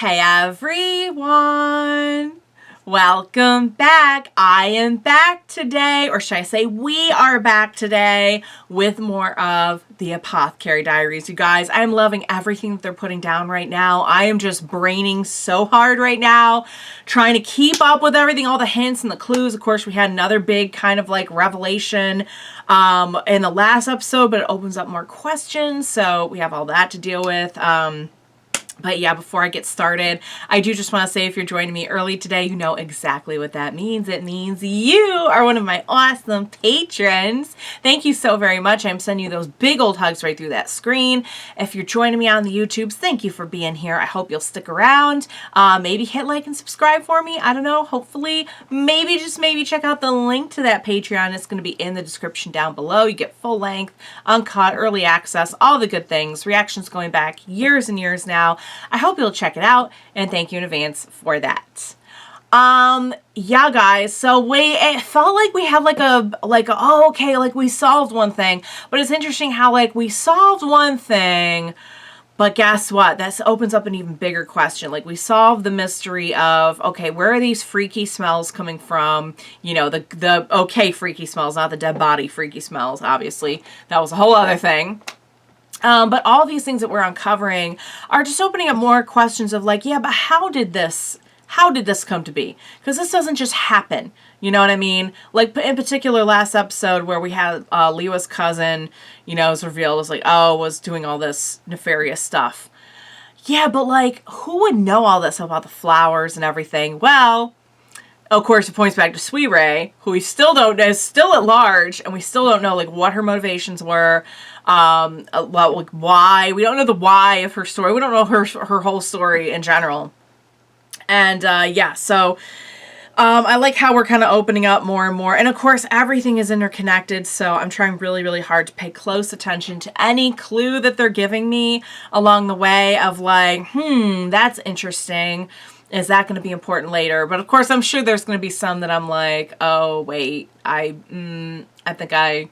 Hey everyone! Welcome back. I am back today, or should I say we are back today with more of the Apothecary Diaries. You guys, I'm loving everything that they're putting down right now. I am just braining so hard right now, trying to keep up with everything, all the hints and the clues. Of course, we had another big kind of like revelation in the last episode, but it opens up more questions, so we have all that to deal with. But yeah, before I get started, I do just want to say if you're joining me early today, you know exactly what that means. It means you are one of my awesome patrons. Thank you so very much. I'm sending you those big old hugs right through that screen. If you're joining me on the YouTubes, thank you for being here. I hope you'll stick around. Maybe hit like and subscribe for me. I don't know. Hopefully, maybe check out the link to that Patreon. It's going to be in the description down below. You get full length, uncut, early access, all the good things. Reactions going back years and years now. I hope you'll check it out, and thank you in advance for that. Yeah, guys, so it felt like we had oh, okay, like we solved one thing, but it's interesting how like we solved one thing, but guess what? That opens up an even bigger question. Like we solved the mystery of, okay, where are these freaky smells coming from? You know, the okay freaky smells, not the dead body freaky smells, obviously. That was a whole other thing. But all these things that we're uncovering are just opening up more questions of like, yeah, but how did this come to be? Because this doesn't just happen. You know what I mean? Like in particular last episode where we had Liwa's cousin, you know, was revealed as like, oh, was doing all this nefarious stuff. Yeah, but like, who would know all this about the flowers and everything? Well, of course, it points back to Sweet Ray, who we still don't know, is still at large, and we still don't know like what her motivations were, like why. We don't know the why of her story. We don't know her whole story in general. And yeah, so I like how we're kind of opening up more and more. And of course, everything is interconnected, so I'm trying really, really hard to pay close attention to any clue that they're giving me along the way of like, that's interesting. Is that going to be important later? But of course, I'm sure there's going to be some that I'm like, oh, wait, I think I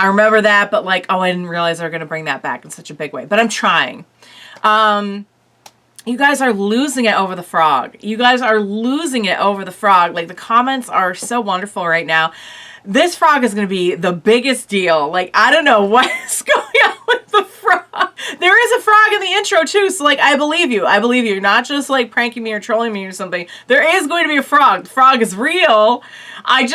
remember that, but like, oh, I didn't realize they were going to bring that back in such a big way. But I'm trying. You guys are losing it over the frog. You guys are losing it over the frog. Like, the comments are so wonderful right now. This frog is going to be the biggest deal. Like, I don't know what is going on with the frog. There is a frog in the intro, too. So, like, I believe you. I believe you. You're not just, like, pranking me or trolling me or something. There is going to be a frog. The frog is real. I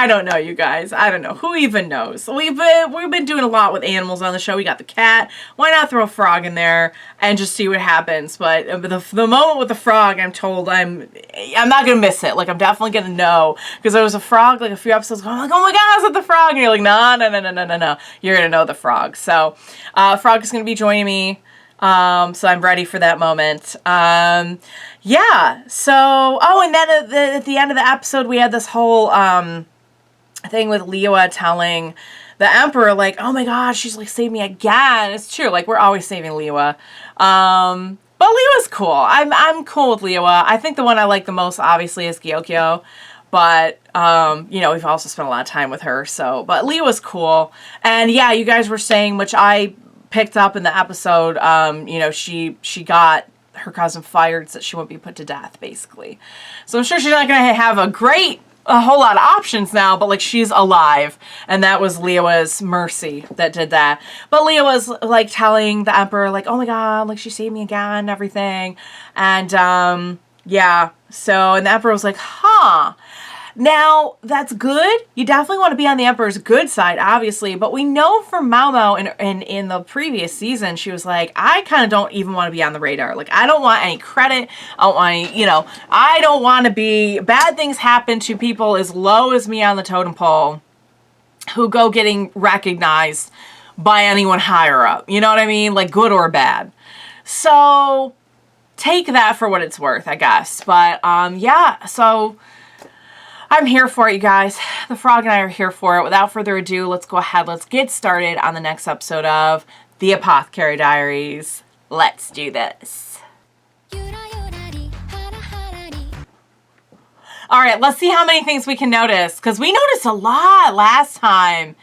don't know, you guys. I don't know. Who even knows? We've been doing a lot with animals on the show. We got the cat. Why not throw a frog in there and just see what happens? But the moment with the frog, I'm told I'm not going to miss it. Like, I'm definitely going to know. Because there was a frog, like, a few episodes ago. I'm like, oh my God, is that the frog? And you're like, no. You're going to know the frog. So, frog is going to be joining me. So I'm ready for that moment. Yeah, so, oh, and then at the end of the episode, we had this whole, thing with Liwa telling the Emperor, like, oh my gosh, she's, like, saved me again. It's true, like, we're always saving Liwa. But Liwa's cool. I'm cool with Liwa. I think the one I like the most, obviously, is Gyokyo. But, you know, we've also spent a lot of time with her, so, but Liwa's cool. And yeah, you guys were saying, which I picked up in the episode, you know, she got her cousin fired so that she won't be put to death, basically. So I'm sure she's not going to have a whole lot of options now, but like she's alive. And that was Liwa's mercy that did that. But Liwa was like telling the Emperor, like, oh my God, like she saved me again and everything. And yeah, so, and the Emperor was like, huh. Now, that's good. You definitely want to be on the Emperor's good side, obviously. But we know from Mao Mao in the previous season, she was like, I kind of don't even want to be on the radar. Like, I don't want any credit. I don't want any, you know, I don't want to be, bad things happen to people as low as me on the totem pole who go getting recognized by anyone higher up. You know what I mean? Like, good or bad. So, take that for what it's worth, I guess. But, yeah, so I'm here for it, you guys. The frog and I are here for it. Without further ado, let's go ahead. Let's get started on the next episode of The Apothecary Diaries. Let's do this. All right, let's see how many things we can notice, because we noticed a lot last time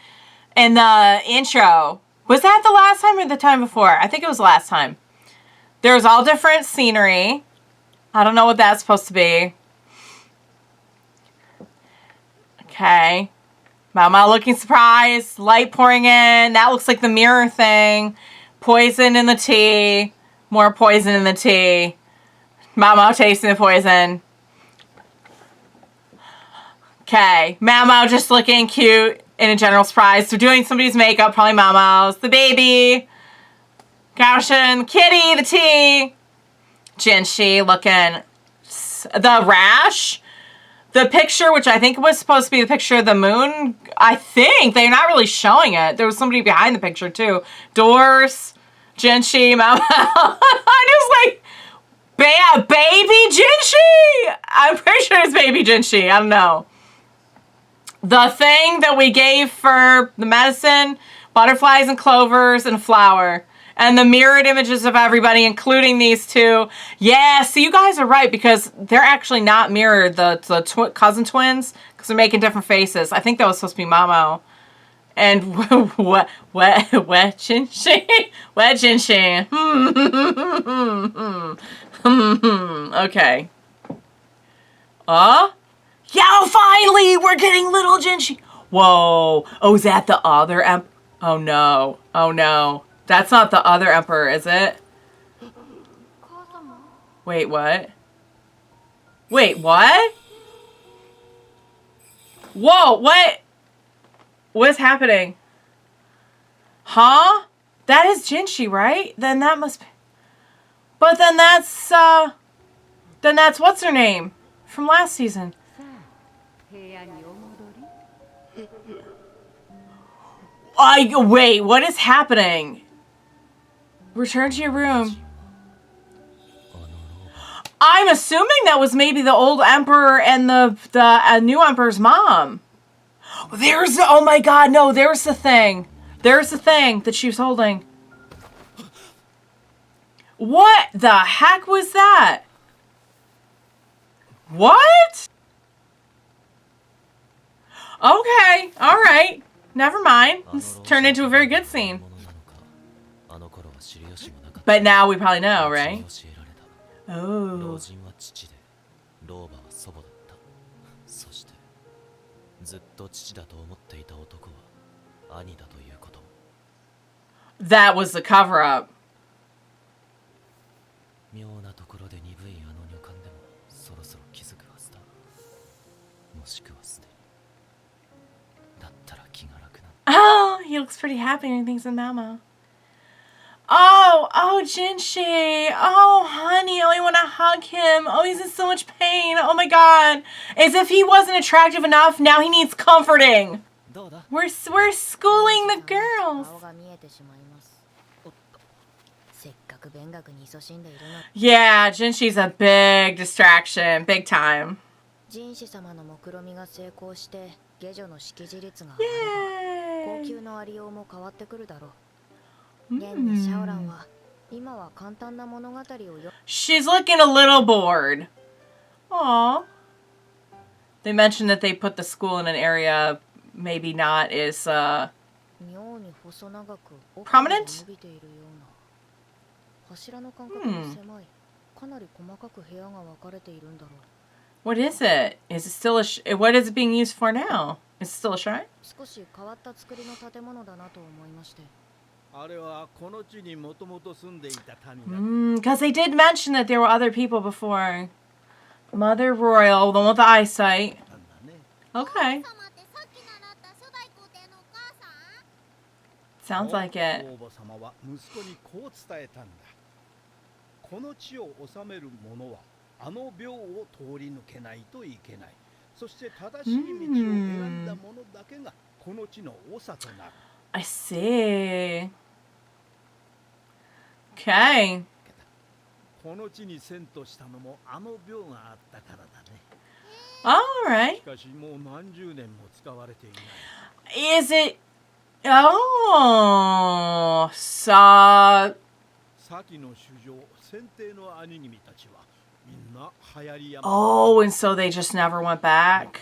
in the intro. Was that the last time or the time before? I think it was last time. There's all different scenery. I don't know what that's supposed to be. Okay. Mama looking surprised. Light pouring in. That looks like the mirror thing. Poison in the tea. More poison in the tea. Mama tasting the poison. Okay. Mama just looking cute in a general surprise. So doing somebody's makeup. Probably Mama's. The baby. Gaussian. Kitty. The tea. Jinshi looking. The rash. The picture, which I think was supposed to be the picture of the moon. I think. They're not really showing it. There was somebody behind the picture too. Doors. Jinshi. Mama. I just like, baby Jinshi? I'm pretty sure it's baby Jinshi. I don't know. The thing that we gave for the medicine. Butterflies and clovers and flower. And the mirrored images of everybody, including these two. Yeah, so you guys are right, because they're actually not mirrored, the cousin twins, because they're making different faces. I think that was supposed to be Momo. And what Jinshi? What Jinshi? Okay. Yeah, finally! We're getting little Jinshi! Whoa. Oh, is that the other Oh, no. Oh, no. That's not the other emperor, is it? Wait, what? Wait, what? Whoa, what? What's happening? Huh? That is Jinshi, right? Then that must be... But then that's what's her name? From last season. Wait, what is happening? Return to your room. I'm assuming that was maybe the old emperor and the new emperor's mom. Oh my god, no, there's the thing. There's the thing that she was holding. What the heck was that? What? Okay, alright. Never mind. This turned into a very good scene. But now we probably know, right? Oh. That was the cover-up. Oh, he looks pretty happy when he thinks of Mama. Oh, Jinshi. Oh, honey, I want to hug him. Oh, he's in so much pain. Oh my god. As if he wasn't attractive enough, now he needs comforting. We're schooling the girls. Yeah, Jinshi's a big distraction. Big time. Yay. She's looking a little bored. Aww. They mentioned that they put the school in an area maybe not as prominent? What is it? Is it still a what is it being used for now? Is it still a shrine? Because they did mention that there were other people before. Mother Royal, the one with the eyesight. Okay. Sounds like it. I see. Okay. Alright. Is it... Oh... So... Oh, and so they just never went back?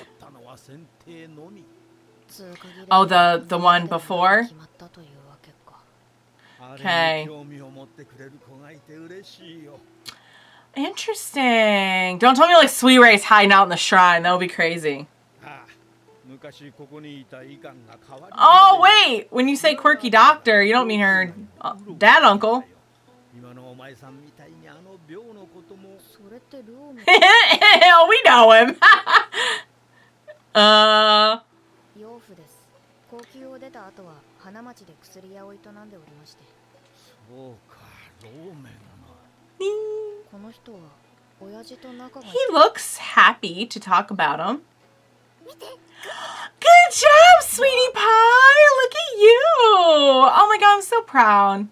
Oh, the one before? Okay. Interesting. Don't tell me like Sweet Ray's hiding out in the shrine. That would be crazy. Oh, wait. When you say quirky doctor, you don't mean her dad uncle. Oh, we know him. He looks happy to talk about him. Good job, sweetie pie. Look at you. Oh my god, I'm so proud.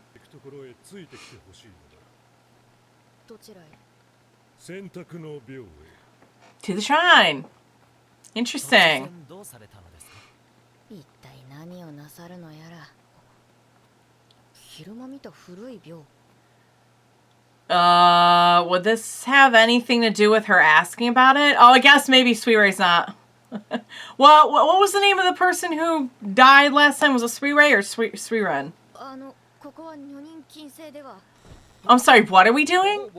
To the shrine. Interesting. Would this have anything to do with her asking about it? Oh, I guess maybe Sweet Ray's not. Well, what was the name of the person who died last time? Was it Sweet Ray or Sweet Ren? I'm sorry, what are we doing?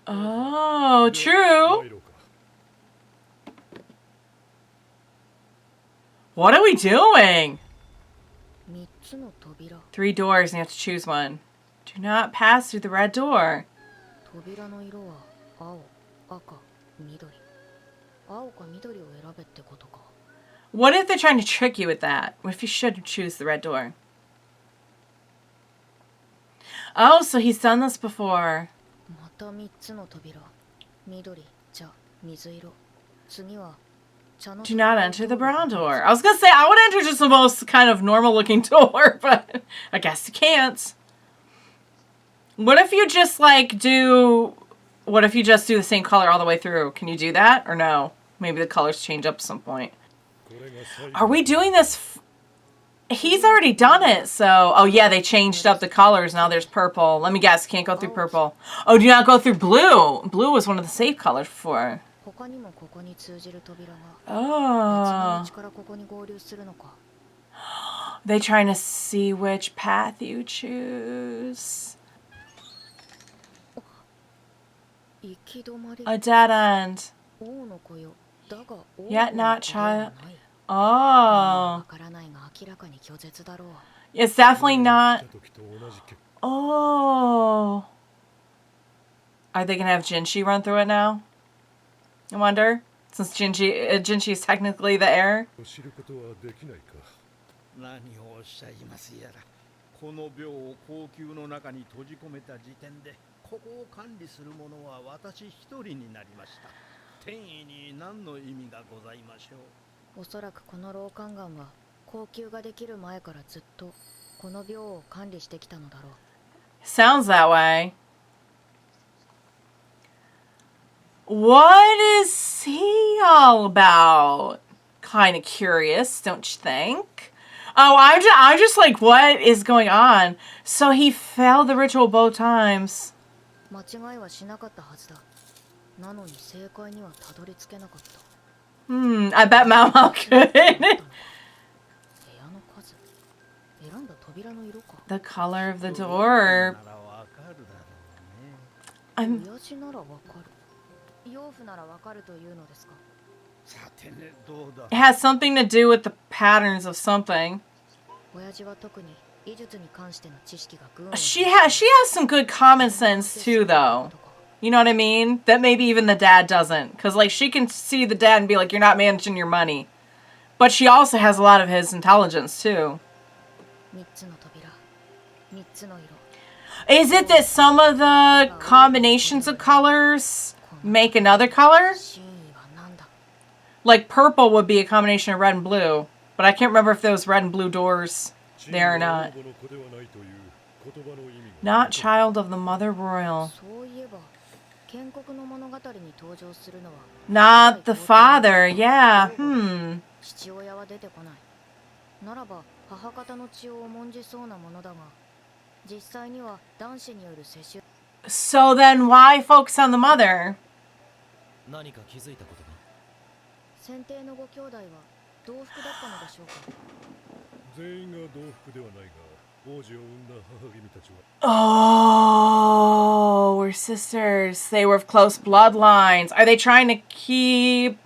Oh, true. What are we doing? 3 doors and you have to choose one. Do not pass through the red door. What if they're trying to trick you with that? What if you should choose the red door? Oh, so he's done this before. Do not enter the brown door. I was going to say, I would enter just the most kind of normal looking door, but I guess you can't. What if you just like do... What if you just do the same color all the way through? Can you do that or no? Maybe the colors change up at some point. Are we doing this... He's already done it, so... Oh yeah, they changed up the colors. Now there's purple. Let me guess, can't go through purple. Oh, do not go through blue. Blue was one of the safe colors before. Oh. They trying to see which path you choose. A dead end. Yet not child. Oh. It's definitely not. Oh. Are they going to have Jinshi run through it now? I wonder. Since Jinshi is technically the heir. Sounds that way. What is he all about? Kind of curious, don't you think? Oh, I'm just like, what is going on? So he failed the ritual both times. I bet Mao could. The color of the door. It has something to do with the patterns of something. She has some good common sense too, though. You know what I mean? That maybe even the dad doesn't. Because, like, she can see the dad and be like, you're not managing your money. But she also has a lot of his intelligence, too. Is it that some of the combinations of colors make another color? Like, purple would be a combination of red and blue. But I can't remember if there was red and blue doors there or not. Not child of the Mother Royal. Not the father, yeah. So then why focus on the mother? Oh, we're sisters. They were of close bloodlines. Are they trying to keep...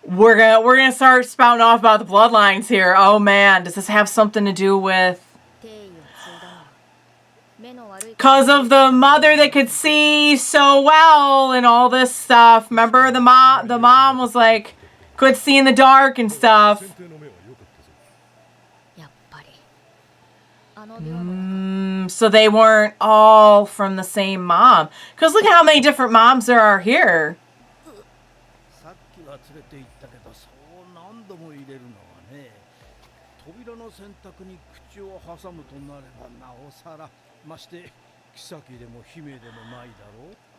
We're gonna start spouting off about the bloodlines here. Oh man, does this have something to do with... Because of the mother that could see so well and all this stuff. Remember the mom was like, could see in the dark and stuff. So they weren't all from the same mom. Because look how many different moms there are here.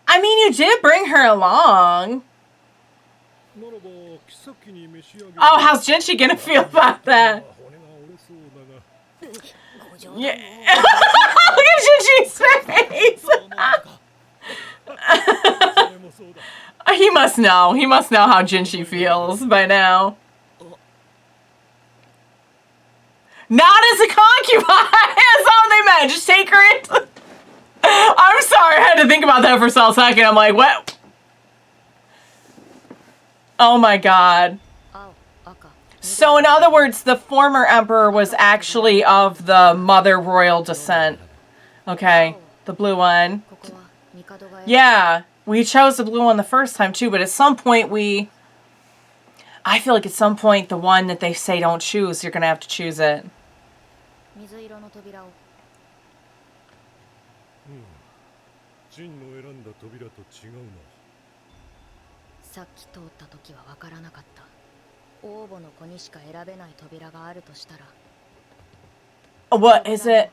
I mean, you did bring her along. Oh, how's Jinshi gonna feel about that? Yeah. Look at Jinshi's face. He must know. He must know how Jinshi feels by now. Not as a concubine. That's all they meant. Just take her into... I'm sorry. I had to think about that for a second. I'm like, what? Oh my god. So in other words, the former emperor was actually of the mother royal descent. Okay. The blue one. Yeah. We chose the blue one the first time too, but at some point I feel like at some point the one that they say don't choose, you're going to have to choose it. What is it?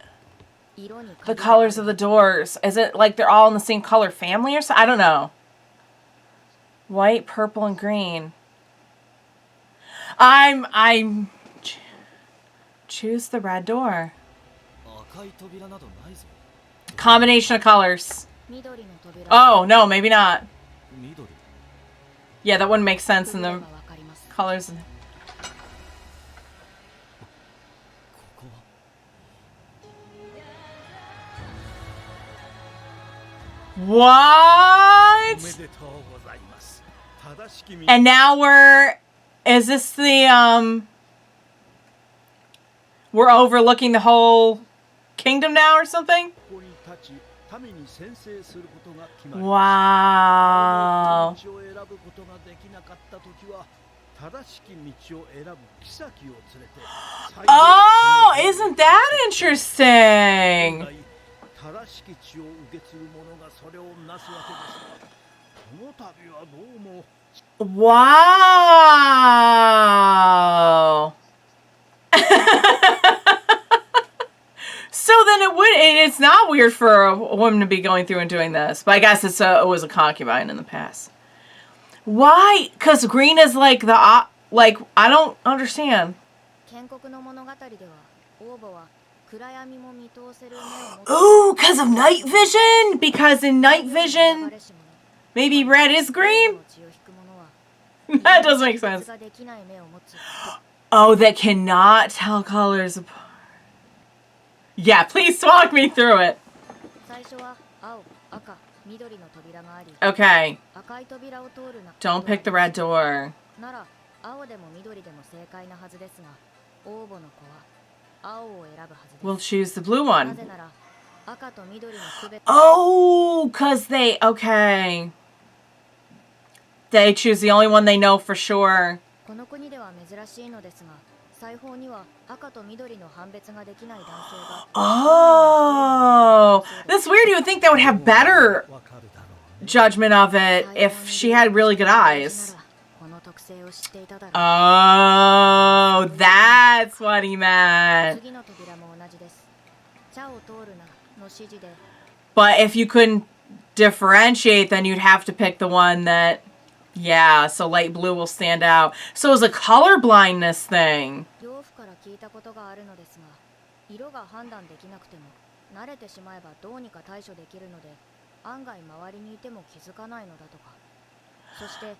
The colors of the doors. Is it like they're all in the same color family or something? I don't know. White, purple, and green. I'm choose the red door. Combination of colors. Oh, no, maybe not. Yeah, that wouldn't make sense in the colors. What? And now is this the, we're overlooking the whole kingdom now or something? Wow. Oh, isn't that interesting? Wow. So then it's not weird for a woman to be going through and doing this. But I guess it was a concubine in the past. Why? Because green is like the, like, I don't understand. Ooh, because of night vision? Because in night vision, maybe red is green? That doesn't make sense. Oh, that cannot tell colors apart. Yeah, please walk me through it. Okay. Don't pick the red door. We'll choose the blue one. Oh, because okay. They choose the only one they know for sure. Oh, that's weird. You would think they would have better judgment of it if she had really good eyes. Oh, that's what he meant. But if you couldn't differentiate, then you'd have to pick the one that, yeah, so light blue will stand out. So it was a color blindness thing.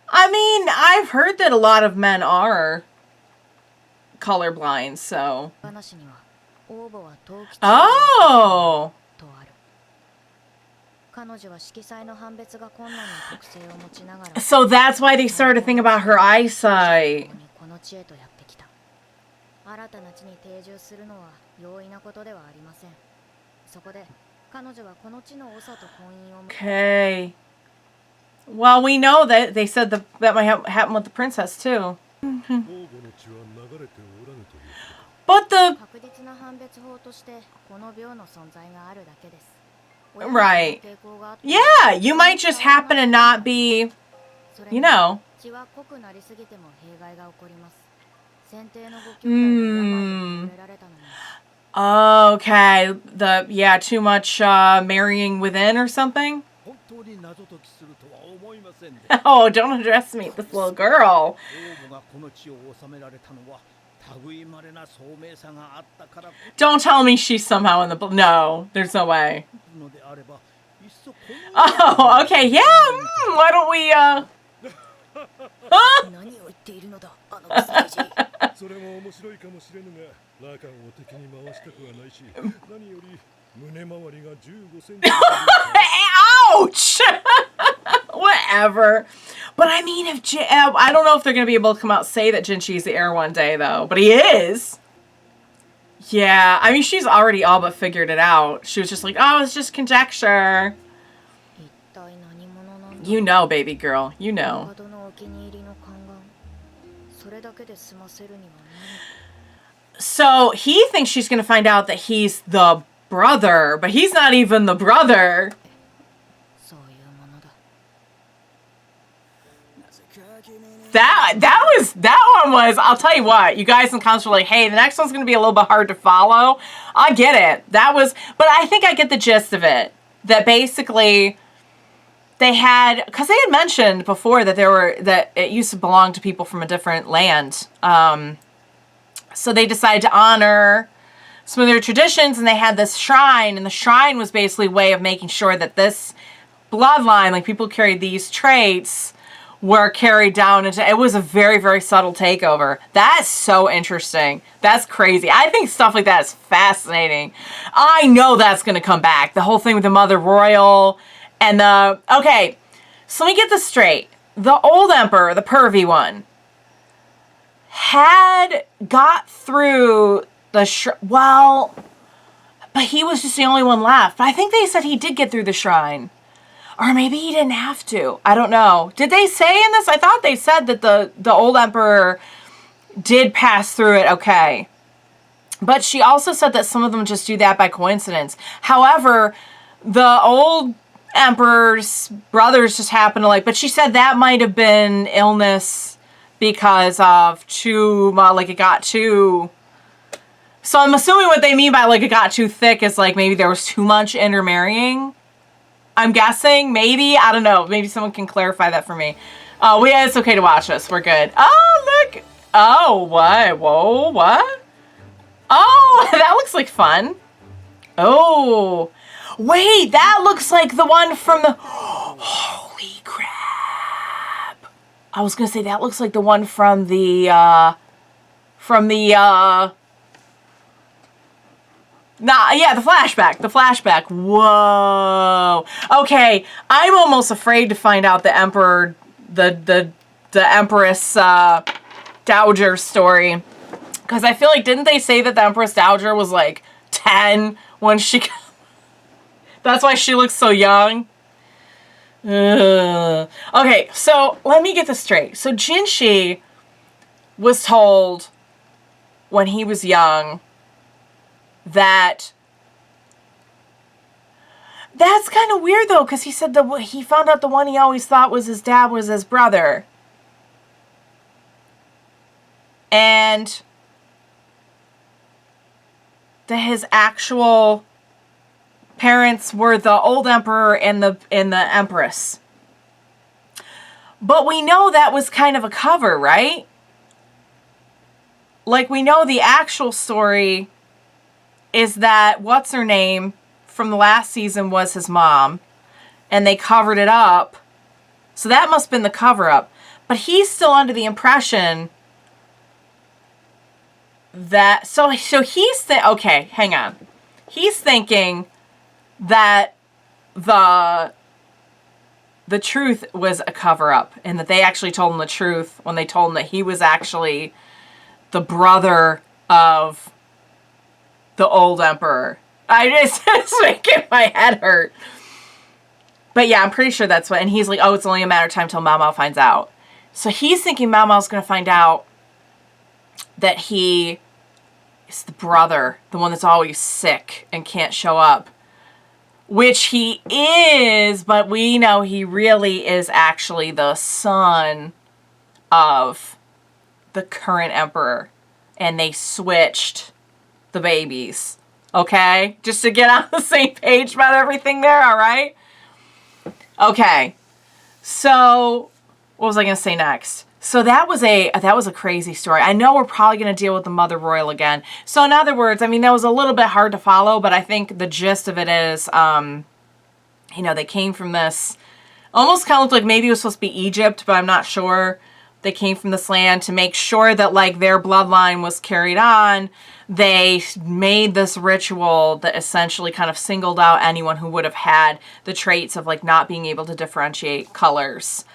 I mean, I've heard that a lot of men are colorblind, so. Oh! So that's why they started to think about her eyesight. Okay. Well, we know that they said that might happen with the princess too. But the... Right. Yeah, you might just happen to not be, you know. Okay. Yeah, too much marrying within or something? Oh, don't underestimate this little girl. Don't tell me she's somehow in the... No, there's no way. Oh, okay, yeah. Why don't we, Ouch! Whatever. But I mean, I don't know if they're going to be able to come out and say that Jinshi's the heir one day, though. But he is. Yeah, I mean, she's already all but figured it out. She was just like, oh, it's just conjecture. You know, baby girl. You know. So he thinks she's going to find out that he's the brother, but he's not even the brother. That one was, I'll tell you what, you guys in the comments were like, hey, the next one's going to be a little bit hard to follow. I get it. But I think I get the gist of it. That basically they had, because they had mentioned before that it used to belong to people from a different land. So they decided to honor some of their traditions, and they had this shrine, and the shrine was basically a way of making sure that this bloodline, like people carried these traits, were carried down into... It was a very, very subtle takeover. That's so interesting. That's crazy. I think stuff like that is fascinating. I know that's going to come back. The whole thing with the Mother Royal and the... Okay, so let me get this straight. The old emperor, the pervy one, had got through the... Well, but he was just the only one left. But I think they said he did get through the shrine. Or maybe he didn't have to. I don't know. Did they say in this? I thought they said that the old emperor did pass through it okay. But she also said that some of them just do that by coincidence. However, the old emperor's brothers just happen to but she said that might have been illness because of it got too... So I'm assuming what they mean by it got too thick is maybe there was too much intermarrying. I'm guessing, maybe, I don't know. Maybe someone can clarify that for me. Oh, yeah, it's okay to watch this. We're good. Oh, look. Oh, what? Whoa, what? Oh, that looks like fun. Oh, wait, that looks like the one from the... Holy crap. I was going to say, that looks like the one from the, the flashback. The flashback. Whoa. Okay, I'm almost afraid to find out the emperor, the Empress Dowager story. Because I feel like, didn't they say that the Empress Dowager was 10 when she... That's why she looks so young? Ugh. Okay, so let me get this straight. So Jinshi was told when he was young that's kind of weird though, because he said he found out the one he always thought was his dad was his brother, and that his actual parents were the old emperor and the empress. But we know that was kind of a cover, right? We know the actual story is that what's-her-name from the last season was his mom, and they covered it up. So that must have been the cover-up. But he's still under the impression that, so he's, okay, hang on. He's thinking that the truth was a cover-up, and that they actually told him the truth when they told him that he was actually the brother of the old emperor. It's making my head hurt. But yeah, I'm pretty sure that's what, and he's like, oh, it's only a matter of time till Mao Mao finds out. So he's thinking Mao Mao's going to find out that he is the brother, the one that's always sick and can't show up. Which he is, but we know he really is actually the son of the current emperor. And they switched the babies. Okay? Just to get on the same page about everything there, alright? Okay. So, what was I going to say next? So that was a crazy story. I know we're probably going to deal with the Mother Royal again. So in other words, I mean, that was a little bit hard to follow, but I think the gist of it is, you know, they came from this, almost kind of looked like maybe it was supposed to be Egypt, but I'm not sure. They came from this land to make sure that, like, their bloodline was carried on. They made this ritual that essentially kind of singled out anyone who would have had the traits of, like, not being able to differentiate colors.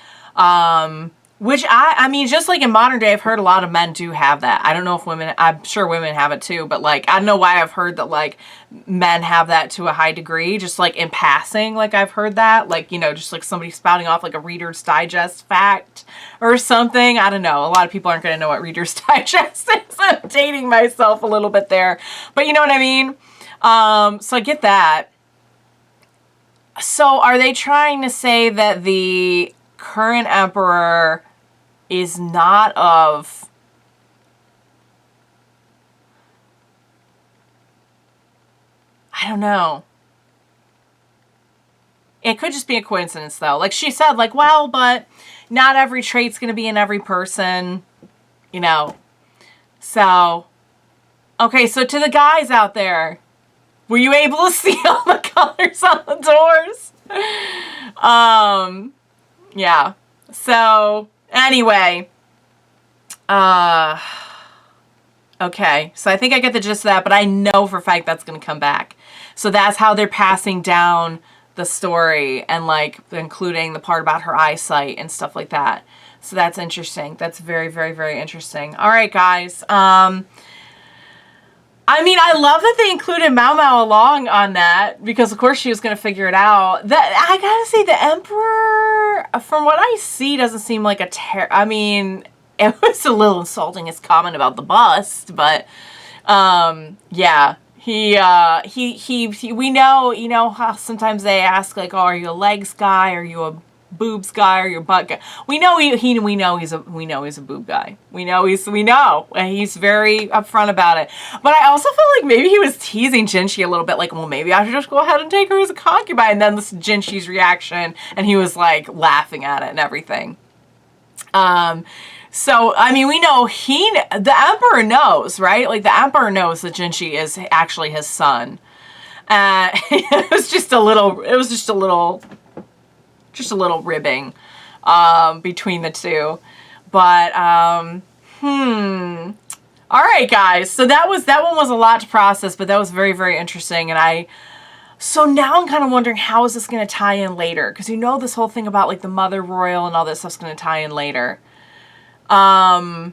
Which I mean, just like in modern day, I've heard a lot of men do have that. I don't know if women, I'm sure women have it too, but like, I don't know why I've heard that like men have that to a high degree, just like in passing, like I've heard that, like, you know, just like somebody spouting off like a Reader's Digest fact or something. I don't know. A lot of people aren't going to know what Reader's Digest is. I'm dating myself a little bit there, but you know what I mean? So I get that. So are they trying to say that the current emperor is not of I don't know. It could just be a coincidence though. Like she said, like, well, but not every trait's going to be in every person, you know. So, okay, so to the guys out there, were you able to see all the colors on the doors? Yeah. So, anyway, okay, so I think I get the gist of that, but I know for a fact that's going to come back. So that's how they're passing down the story and like including the part about her eyesight and stuff like that. So that's interesting. That's very, very, very interesting. All right, guys. I mean, I love that they included Mao Mao along on that because, of course, she was going to figure it out. That I gotta say, the Emperor, from what I see, doesn't seem like a I mean, it was a little insulting, his comment about the bust, but, yeah. We know, you know, how sometimes they ask, like, oh, are you a legs guy? Are you a boobs guy? Or your butt guy? We know we know he's a boob guy. We know, and he's very upfront about it. But I also felt like maybe he was teasing Jinshi a little bit, like, well, maybe I should just go ahead and take her as a concubine. And then this Jinshi's reaction, and he was like laughing at it and everything. So, I mean, we know the Emperor knows, right? Like, the Emperor knows that Jinshi is actually his son. It was just a little ribbing, between the two. But, all right, guys. So that one was a lot to process, but that was very, very interesting. And so now I'm kind of wondering, how is this going to tie in later? Because you know this whole thing about, like, the Mother Royal and all this stuff's going to tie in later. I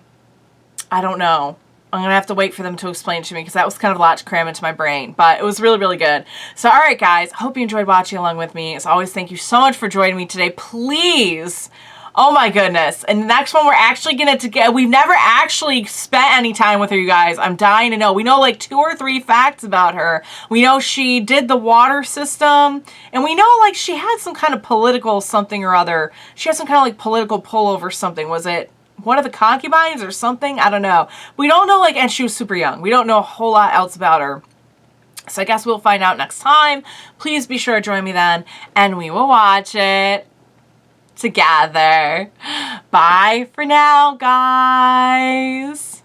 don't know. I'm going to have to wait for them to explain it to me because that was kind of a lot to cram into my brain. But it was really, really good. So, all right, guys. Hope you enjoyed watching along with me. As always, thank you so much for joining me today. Please, oh my goodness. And the next one we're actually going to we've never actually spent any time with her, you guys. I'm dying to know. We know like 2 or 3 facts about her. We know she did the water system. And we know like she had some kind of political something or other. She had some kind of like political pull over something. Was it one of the concubines or something? I don't know. We don't know, like, and she was super young. We don't know a whole lot else about her. So I guess we'll find out next time. Please be sure to join me then, and we will watch it together. Bye for now, guys.